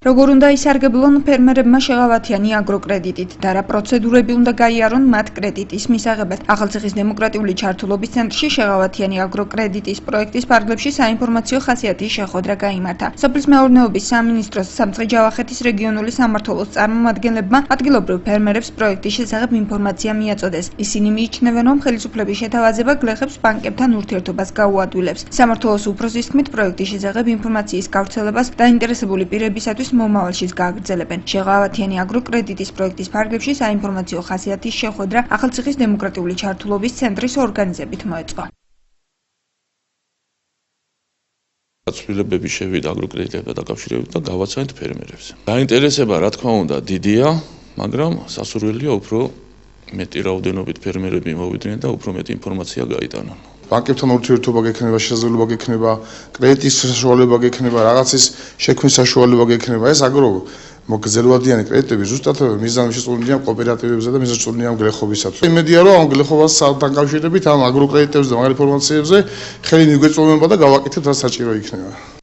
როგორ უნდა ისარგებლონ ფერმერებმა შეღავათიანი აგროკრედიტით და რა პროცედურები უნდა გაიარონ მათ კრედიტის მისაღებად. ახალციხის დემოკრატიული ჩართულობის ცენტრში შეღავათიანი აგროკრედიტის პროექტის ფარგლებში საინფორმაციო ხასიათის შეხვედრა გაიმართა. სოფლის მეურნეობის სამინისტროს სამცხე-ჯავახეთის რეგიონული სამმართველოს წარმომადგენლებმა ადგილობრივ ფერმერებს პროექტის შესახებ ინფორმაცია მიაწოდეს. ისინი მიიჩნევენ, რომ ხელისუფლების შეთავაზება გლეხებს ბანკებთან ურთიერთობას გაუადვილებს. სამმართველოს უფროსის თქმით, პროექტის შესახებ ინფორმაციის გავრცელებას დაინტერესებული პირებისათვის მომავალშიც გააგრძელებენ. შეღავათიანი აგროკრედიტის პროექტის ფარგლებში საინფორმაციო ხასიათის შეხვედრა ახალციხის დემოკრატიული ჩართულობის ცენტრის ორგანიზებით მოეწყო. Გაცვლილებები შევიდა აგროკრედიტებთან დაკავშირებით და გავაცანით ფერმერებს. დაინტერესება რა თქმა უნდა დიდია, მაგრამ სასურველია უფრო მეტი რაოდენობით ფერმერები მოვიდნენ და უფრო მეტი ინფორმაცია გაიტანონ. ბანკებთან ურთიერთობა გექნება, შესაძლებლობა გექნება, კრედიტის საშუალება გექნება, რაღაცის შექმნის საშუალება გექნება. ეს აგრო მოგრძელვადიანი კრედიტები ზუსტად მიზანი შეწყვეტილია კოოპერატივებზე და მიზანი შეწყვეტილია გლეხობისათვის. იმედია, რომ ამ გლეხობასთან დაკავშირებით ამ აგროკრედიტებზე და მაგალითად ინფორმაციებზე ხელი მიგვეწვევება და გავაკეთებთ, რაც საჭირო იქნება.